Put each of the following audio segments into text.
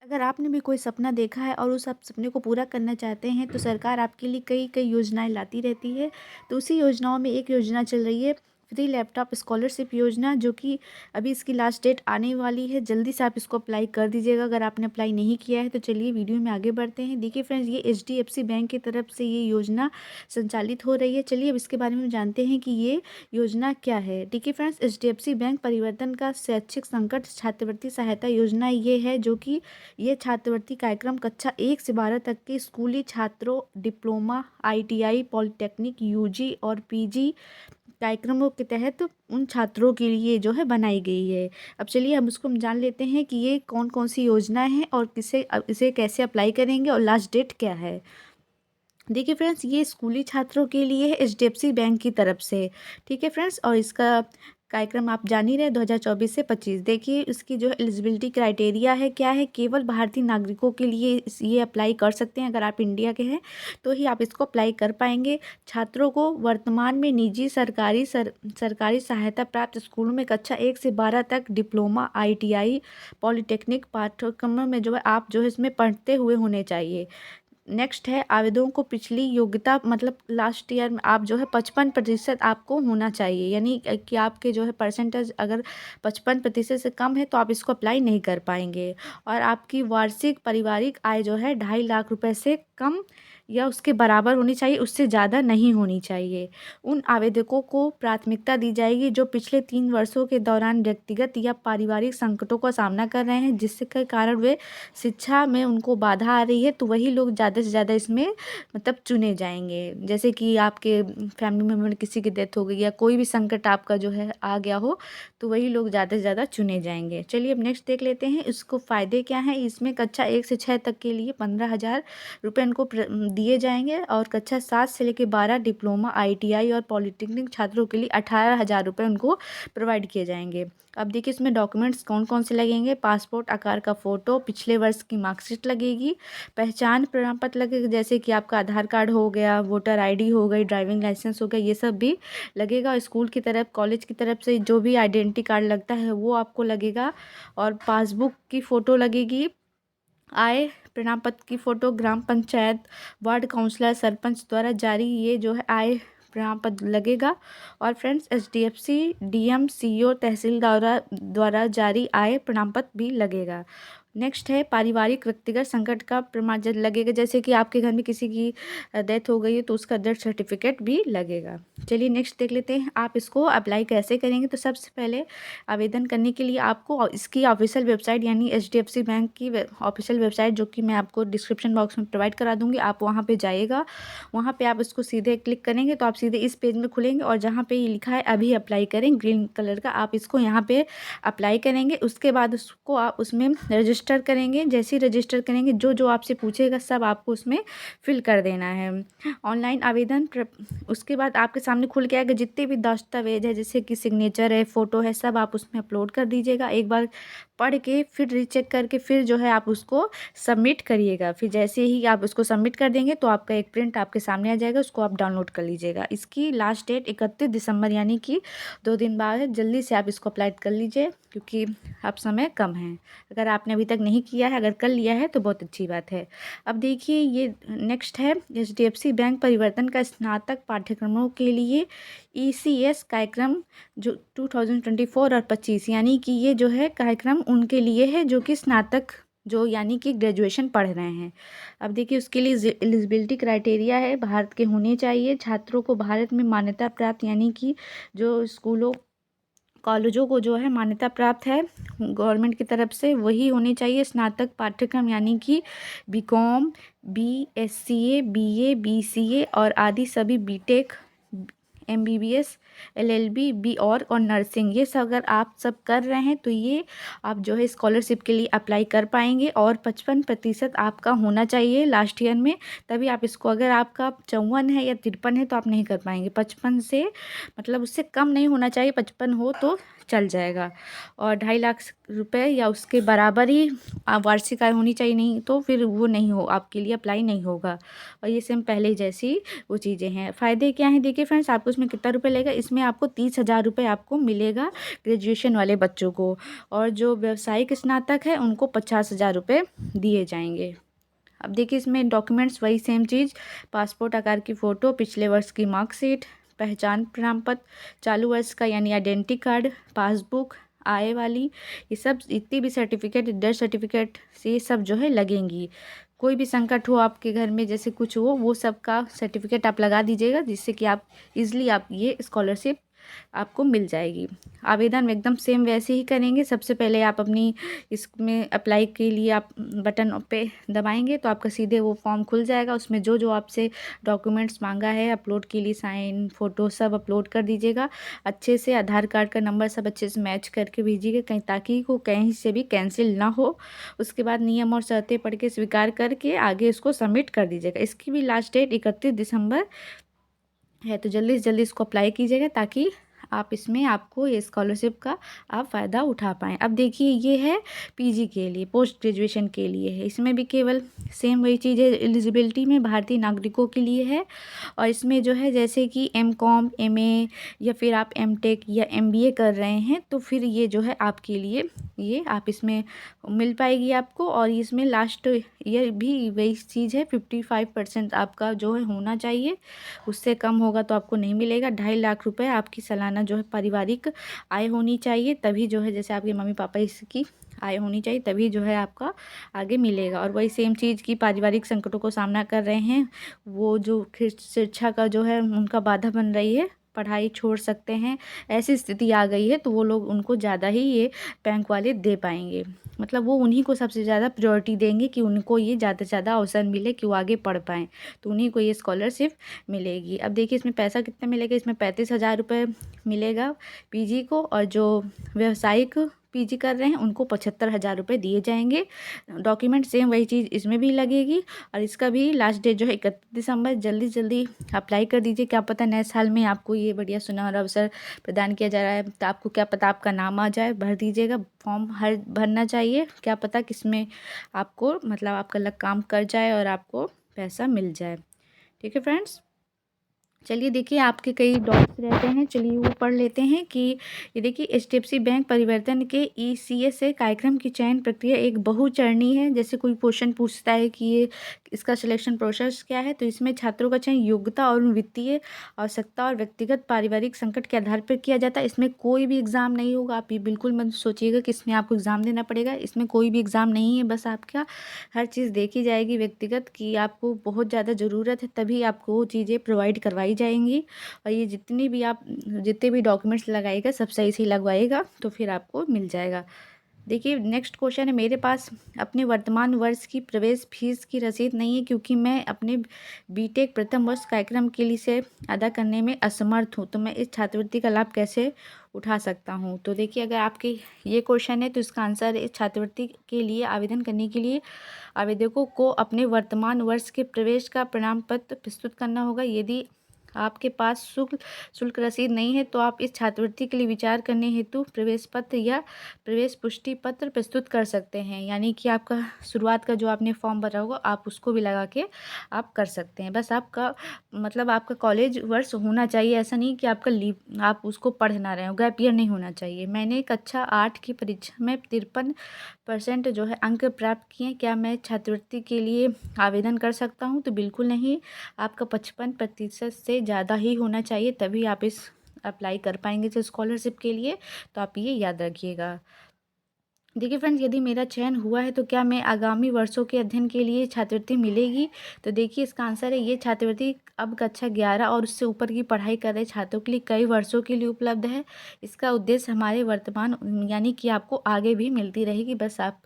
अगर आपने भी कोई सपना देखा है और उस आप सपने को पूरा करना चाहते हैं तो सरकार आपके लिए कई कई योजनाएं लाती रहती है। तो उसी योजनाओं में एक योजना चल रही है फ्री लैपटॉप स्कॉलरशिप योजना, जो कि अभी इसकी लास्ट डेट आने वाली है। जल्दी से आप इसको अप्लाई कर दीजिएगा अगर आपने अप्लाई नहीं किया है। तो चलिए वीडियो में आगे बढ़ते हैं। देखिए फ्रेंड्स, ये HDFC बैंक की तरफ से ये योजना संचालित हो रही है। चलिए अब इसके बारे में जानते हैं कि ये योजना क्या है। देखिए फ्रेंड्स, HDFC बैंक परिवर्तन का शैक्षिक संकट छात्रवृत्ति सहायता योजना ये है, जो कि ये छात्रवृत्ति कार्यक्रम कक्षा 1 से 12 तक के स्कूली छात्रों, डिप्लोमा, ITI, पॉलिटेक्निक, UG और PG कार्यक्रमों के तहत उन छात्रों के लिए जो है बनाई गई है। अब चलिए हम उसको जान लेते हैं कि ये कौन कौन सी योजना है और इसे कैसे अप्लाई करेंगे और लास्ट डेट क्या है। देखिए फ्रेंड्स, ये स्कूली छात्रों के लिए है HDFC बैंक की तरफ से। ठीक है फ्रेंड्स, और इसका कार्यक्रम आप जान ही रहे 2024 से 25। देखिए इसकी जो एलिजिबिलिटी क्राइटेरिया है क्या है, केवल भारतीय नागरिकों के लिए ये अप्लाई कर सकते हैं। अगर आप इंडिया के हैं तो ही आप इसको अप्लाई कर पाएंगे। छात्रों को वर्तमान में निजी सरकारी सहायता प्राप्त स्कूलों में कक्षा 1 से 12 तक डिप्लोमा, ITI, पॉलिटेक्निक पाठ्यक्रमों में जो है आप जो है इसमें पढ़ते हुए होने चाहिए। नेक्स्ट है, आवेदकों को पिछली योग्यता मतलब लास्ट ईयर में आप जो है 55% आपको होना चाहिए, यानी कि आपके जो है परसेंटेज अगर 55% से कम है तो आप इसको अप्लाई नहीं कर पाएंगे। और आपकी वार्षिक पारिवारिक आय जो है 2.5 लाख रुपए से कम या उसके बराबर होनी चाहिए, उससे ज़्यादा नहीं होनी चाहिए। उन आवेदकों को प्राथमिकता दी जाएगी जो पिछले 3 वर्षों के दौरान व्यक्तिगत या पारिवारिक संकटों का सामना कर रहे हैं, जिसके कारण वे शिक्षा में उनको बाधा आ रही है। तो वही लोग ज़्यादा से ज़्यादा इसमें मतलब चुने जाएंगे। जैसे कि आपके फैमिली मेम्बर में किसी की डेथ हो गई या कोई भी संकट आपका जो है आ गया हो, तो वही लोग ज़्यादा से ज़्यादा चुने जाएंगे। चलिए अब नेक्स्ट देख लेते हैं इसको फ़ायदे क्या हैं। इसमें कक्षा 1 से 6 तक के लिए 15,000 रुपये इनको दिए जाएंगे और कक्षा 7 से लेकर 12 डिप्लोमा, ITI और पॉलिटेक्निक छात्रों के लिए 18,000 रुपये उनको प्रोवाइड किए जाएंगे। अब देखिए इसमें डॉक्यूमेंट्स कौन कौन से लगेंगे। पासपोर्ट आकार का फ़ोटो, पिछले वर्ष की मार्कशीट लगेगी, पहचान प्रमाण पत्र लगेगा जैसे कि आपका आधार कार्ड हो गया, वोटर ID हो गई, ड्राइविंग लाइसेंस हो गया, ये सब भी लगेगा। स्कूल की तरफ, कॉलेज की तरफ से जो भी आइडेंटिटी कार्ड लगता है वो आपको लगेगा। और पासबुक की फ़ोटो लगेगी, आय प्रमाण पत्र की फ़ोटो, ग्राम पंचायत, वार्ड काउंसलर, सरपंच द्वारा जारी ये जो है आय प्रमाण पत्र लगेगा। और फ्रेंड्स, HDFC DM CO तहसील द्वारा जारी आय प्रमाण पत्र भी लगेगा। नेक्स्ट है पारिवारिक व्यक्तिगत संकट का प्रमाण लगेगा, जैसे कि आपके घर में किसी की डेथ हो गई है तो उसका डेथ सर्टिफिकेट भी लगेगा। चलिए नेक्स्ट देख लेते हैं आप इसको अप्लाई कैसे करेंगे। तो सबसे पहले आवेदन करने के लिए आपको इसकी ऑफिशियल वेबसाइट यानी HDFC बैंक की ऑफिशियल वेबसाइट, जो कि मैं आपको डिस्क्रिप्शन बॉक्स में प्रोवाइड करा दूंगी, आप वहाँ पे जाइएगा। वहाँ पे आप इसको सीधे क्लिक करेंगे तो आप सीधे इस पेज में खुलेंगे और जहाँ पे ये लिखा है अभी अप्लाई करें ग्रीन कलर का, आप इसको यहाँ पे अप्लाई करेंगे। उसके बाद उसको आप उसमें रजिस्टर करेंगे। जैसे ही रजिस्टर करेंगे जो जो आपसे पूछेगा सब आपको उसमें फिल कर देना है। ऑनलाइन आवेदन उसके बाद आपके सामने खुल के आएगा, जितने भी दस्तावेज है जैसे कि सिग्नेचर है, फ़ोटो है, सब आप उसमें अपलोड कर दीजिएगा। एक बार पढ़ के फिर रीचेक करके फिर जो है आप उसको सबमिट करिएगा। फिर जैसे ही आप उसको सबमिट कर देंगे तो आपका एक प्रिंट आपके सामने आ जाएगा, उसको आप डाउनलोड कर लीजिएगा। इसकी लास्ट डेट 31 दिसंबर यानी कि 2 दिन बाद है। जल्दी से आप इसको अप्लाई कर लीजिए क्योंकि अब समय कम है। अगर आपने अभी तक नहीं किया है, अगर कर लिया है तो बहुत अच्छी बात है। अब देखिए ये नेक्स्ट है HDFC बैंक परिवर्तन का स्नातक पाठ्यक्रमों के लिए ECS कार्यक्रम जो 2024 और 25, यानी कि ये जो है कार्यक्रम उनके लिए है जो कि स्नातक जो यानी कि ग्रेजुएशन पढ़ रहे हैं। अब देखिए उसके लिए एलिजिबिलिटी क्राइटेरिया है भारत के होने चाहिए। छात्रों को भारत में मान्यता प्राप्त यानी कि जो स्कूलों कॉलेजों को जो है मान्यता प्राप्त है गवर्नमेंट की तरफ से वही होनी चाहिए। स्नातक पाठ्यक्रम यानी कि BCom, BSCA, BA, BCA और आदि सभी BTech, MBBS, LLB, B और नर्सिंग, ये सब अगर आप सब कर रहे हैं तो ये आप जो है स्कॉलरशिप के लिए अप्लाई कर पाएंगे। और 55% आपका होना चाहिए लास्ट ईयर में, तभी आप इसको, अगर आपका 54 है या 53 है तो आप नहीं कर पाएंगे। 55 से मतलब उससे कम नहीं होना चाहिए, 55 हो तो चल जाएगा। और 2.5 लाख रुपए या उसके बराबर ही वार्षिक आय होनी चाहिए, नहीं तो फिर वो नहीं हो, आपके लिए अप्लाई नहीं होगा। और ये सेम पहले जैसी वो चीज़ें हैं। फ़ायदे क्या हैं देखिए फ्रेंड्स, आपको इसमें कितना रुपये लगेगा, इसमें आपको 30,000 रुपये आपको मिलेगा ग्रेजुएशन वाले बच्चों को। और जो व्यावसायिक स्नातक है उनको 50,000 रुपये दिए जाएंगे। अब देखिए इसमें डॉक्यूमेंट्स वही सेम चीज़, पासपोर्ट आकार की फ़ोटो, पिछले वर्ष की मार्कशीट, पहचान प्रमाण पत्र, चालू वर्ष का यानी आइडेंटिटी कार्ड, पासबुक, आय वाली, ये सब जितनी भी सर्टिफिकेट, डेथ सर्टिफिकेट से ये सब जो है लगेंगी। कोई भी संकट हो आपके घर में, जैसे कुछ हो, वो सब का सर्टिफिकेट आप लगा दीजिएगा, जिससे कि आप इजली आप ये स्कॉलरशिप आपको मिल जाएगी। आवेदन एकदम सेम वैसे ही करेंगे। सबसे पहले आप अपनी इसमें अप्लाई के लिए आप बटन पे दबाएंगे तो आपका सीधे वो फॉर्म खुल जाएगा। उसमें जो जो आपसे डॉक्यूमेंट्स मांगा है अपलोड के लिए, साइन, फ़ोटो सब अपलोड कर दीजिएगा अच्छे से। आधार कार्ड का नंबर सब अच्छे से मैच करके भेजिएगा, कहीं ताकि वो कहीं से भी कैंसिल ना हो। उसके बाद नियम और शर्तें पढ़ के स्वीकार करके आगे इसको सबमिट कर दीजिएगा। इसकी भी लास्ट डेट 31 दिसंबर है, तो जल्दी से जल्दी इसको अप्लाई कीजिएगा ताकि आप इसमें आपको ये स्कॉलरशिप का आप फ़ायदा उठा पाएँ। अब देखिए ये है पीजी के लिए, पोस्ट ग्रेजुएशन के लिए है। इसमें भी केवल सेम वही चीज़ है, एलिजिबिलिटी में भारतीय नागरिकों के लिए है। और इसमें जो है जैसे कि एमकॉम, एमए या फिर आप एमटेक या एमबीए कर रहे हैं तो फिर ये जो है आपके लिए ये आप इसमें मिल पाएगी आपको। और इसमें लास्ट ईयर भी वही चीज़ है, 55% आपका जो है होना चाहिए, उससे कम होगा तो आपको नहीं मिलेगा। 2.5 लाख रुपए आपकी सालाना जो है पारिवारिक आय होनी चाहिए, तभी जो है जैसे आपके मम्मी पापा इसकी आय होनी चाहिए, तभी जो है आपका आगे मिलेगा। और वही सेम चीज़ की पारिवारिक संकटों को सामना कर रहे हैं, वो जो शिक्षा का जो है उनका बाधा बन रही है, पढ़ाई छोड़ सकते हैं, ऐसी स्थिति आ गई है, तो वो लोग उनको ज़्यादा ही ये बैंक वाले दे पाएंगे। मतलब वो उन्हीं को सबसे ज़्यादा प्रायोरिटी देंगे कि उनको ये ज़्यादा से ज़्यादा अवसर मिले कि वो आगे पढ़ पाएँ, तो उन्हीं को ये स्कॉलरशिप मिलेगी। अब देखिए इसमें पैसा कितना मिलेगा, इसमें 35,000 रुपये मिलेगा पीजी को, और जो व्यावसायिक पीजी कर रहे हैं उनको 75,000 रुपये दिए जाएंगे। डॉक्यूमेंट सेम वही चीज़ इसमें भी लगेगी। और इसका भी लास्ट डेट जो है 31 दिसंबर। जल्दी जल्दी अप्लाई कर दीजिए, क्या पता नए साल में आपको ये बढ़िया सुनहरा अवसर प्रदान किया जा रहा है, तो आपको क्या पता आपका नाम आ जाए। भर दीजिएगा, फॉर्म हर भरना चाहिए, क्या पता किसमें आपको मतलब आपका लक काम कर जाए और आपको पैसा मिल जाए। ठीक है फ्रेंड्स, चलिए देखिए आपके कई डाउट्स रहते हैं, चलिए वो पढ़ लेते हैं कि ये देखिए एचडीएफसी बैंक परिवर्तन के ईसीएस से कार्यक्रम की चयन प्रक्रिया एक बहुचरणीय है। जैसे कोई क्वेश्चन पूछता है कि ये इसका सिलेक्शन प्रोसेस क्या है, तो इसमें छात्रों का चयन योग्यता और वित्तीय आवश्यकता और व्यक्तिगत पारिवारिक संकट के आधार पर किया जाता है। इसमें कोई भी एग्ज़ाम नहीं होगा, आप ये बिल्कुल मत सोचिएगा कि इसमें आपको एग्ज़ाम देना पड़ेगा। इसमें कोई भी एग्ज़ाम नहीं है, बस आपका हर चीज़ देखी जाएगी व्यक्तिगत कि आपको बहुत ज़्यादा ज़रूरत है, तभी आपको वो चीज़ें प्रोवाइड करवाई जाएंगी। और ये जितने भी डॉक्यूमेंट्स लगाइएगा सब सही से लगवाइएगा तो फिर आपको मिल जाएगा। देखिए नेक्स्ट क्वेश्चन है, मेरे पास अपने वर्तमान वर्ष की प्रवेश फीस की रसीद नहीं है क्योंकि मैं अपने बीटेक प्रथम वर्ष कार्यक्रम के लिए से अदा करने में असमर्थ हूँ, तो मैं इस छात्रवृत्ति का लाभ कैसे उठा सकता हूँ। तो देखिए अगर आपके ये क्वेश्चन है तो इसका आंसर इस छात्रवृत्ति के लिए आवेदन करने के लिए आवेदकों को अपने वर्तमान वर्ष के प्रवेश का प्रमाण पत्र प्रस्तुत करना होगा। यदि आपके पास शुल्क रसीद नहीं है तो आप इस छात्रवृत्ति के लिए विचार करने हेतु प्रवेश पत्र या प्रवेश पुष्टि पत्र प्रस्तुत कर सकते हैं। यानी कि आपका शुरुआत का जो आपने फॉर्म भरा होगा आप उसको भी लगा के आप कर सकते हैं। बस आपका मतलब आपका कॉलेज वर्ष होना चाहिए, ऐसा नहीं कि आपका लीव आप उसको पढ़ ना रहे हो, गैप ईयर नहीं होना चाहिए। मैंने कक्षा 8 की परीक्षा में 53% जो है अंक प्राप्त किए, क्या मैं छात्रवृत्ति के लिए आवेदन कर सकता हूँ? तो बिल्कुल नहीं, आपका 55% से ज़्यादा ही होना चाहिए, तभी आप इस अप्लाई कर पाएंगे जो स्कॉलरशिप के लिए। तो आप ये याद रखिएगा। देखिए फ्रेंड्स, यदि मेरा चयन हुआ है तो क्या मैं आगामी वर्षों के अध्ययन के लिए छात्रवृत्ति मिलेगी? तो देखिए इसका आंसर है ये छात्रवृत्ति अब कक्षा 11 और उससे ऊपर की पढ़ाई कर रहे छात्रों के लिए कई वर्षों के लिए उपलब्ध है। इसका उद्देश्य हमारे वर्तमान यानी कि आपको आगे भी मिलती रहेगी, बस आप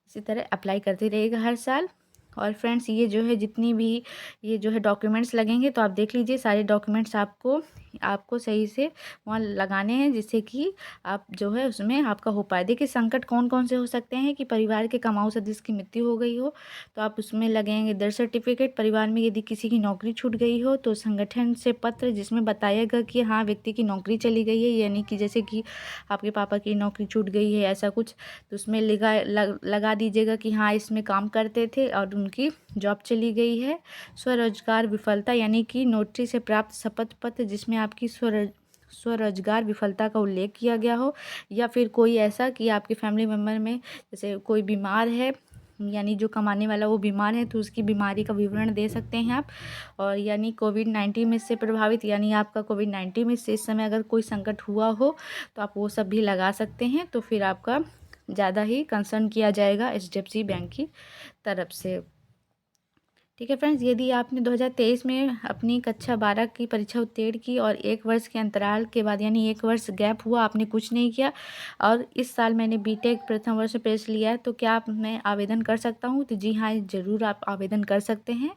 इसी तरह अप्लाई करते रहिएगा हर साल। और फ्रेंड्स ये जो है जितनी भी ये जो है डॉक्यूमेंट्स लगेंगे तो आप देख लीजिए, सारे डॉक्यूमेंट्स आपको आपको सही से वहाँ लगाने हैं, जिससे कि आप जो है उसमें आपका हो पाए। देखिए संकट कौन कौन से हो सकते हैं कि परिवार के कमाऊ सदस्य की मृत्यु हो गई हो तो आप उसमें लगेंगे डेथ सर्टिफिकेट। परिवार में यदि किसी की नौकरी छूट गई हो तो संगठन से पत्र जिसमें बताएगा कि हाँ व्यक्ति की नौकरी चली गई है, यानी कि जैसे कि आपके पापा की नौकरी छूट गई है ऐसा कुछ, तो उसमें लगा दीजिएगा कि हाँ इसमें काम करते थे और उनकी जॉब चली गई है। स्वरोजगार विफलता यानी कि नोटरी से प्राप्त शपथ पत्र जिसमें आपकी स्वरोजगार विफलता का उल्लेख किया गया हो, या फिर कोई ऐसा कि आपके फैमिली मेम्बर में जैसे कोई बीमार है, यानी जो कमाने वाला वो बीमार है तो उसकी बीमारी का विवरण दे सकते हैं आप। और यानी कोविड-19 में से प्रभावित, यानी आपका कोविड-19 में से इस समय अगर कोई संकट हुआ हो तो आप वो सब भी लगा सकते हैं, तो फिर आपका ज़्यादा ही कंसर्न किया जाएगा एचडीएफसी बैंक की तरफ से। ठीक है फ्रेंड्स, यदि आपने 2023 में अपनी कक्षा 12 की परीक्षा उत्तीर्ण की और 1 वर्ष के अंतराल के बाद यानी 1 वर्ष गैप हुआ, आपने कुछ नहीं किया और इस साल मैंने बीटेक प्रथम वर्ष में प्रवेश लिया है, तो क्या आप मैं आवेदन कर सकता हूँ? तो जी हाँ, ज़रूर आप आवेदन कर सकते हैं।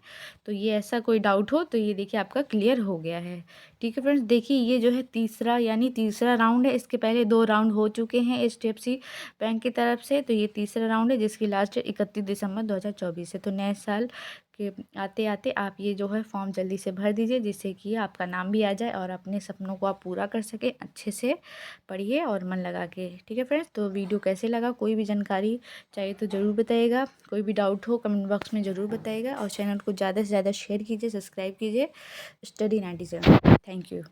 तो ये ऐसा कोई डाउट हो तो ये देखिए आपका क्लियर हो गया है। ठीक है फ्रेंड्स, देखिए ये जो है तीसरा राउंड है। इसके पहले 2 राउंड हो चुके हैं एचडीएफसी बैंक की तरफ से, तो ये तीसरा राउंड है जिसकी लास्ट 31 दिसंबर 2024 है। तो नए साल के आते आते आप ये जो है फॉर्म जल्दी से भर दीजिए, जिससे कि आपका नाम भी आ जाए और अपने सपनों को आप पूरा कर सकें। अच्छे से पढ़िए और मन लगा के। ठीक है फ्रेंड्स, तो वीडियो कैसे लगा, कोई भी जानकारी चाहिए तो ज़रूर बताइएगा, कोई भी डाउट हो कमेंट बॉक्स में ज़रूर बताइएगा और चैनल को ज़्यादा से ज़्यादा शेयर कीजिए, सब्सक्राइब कीजिए स्टडी 97। Thank you.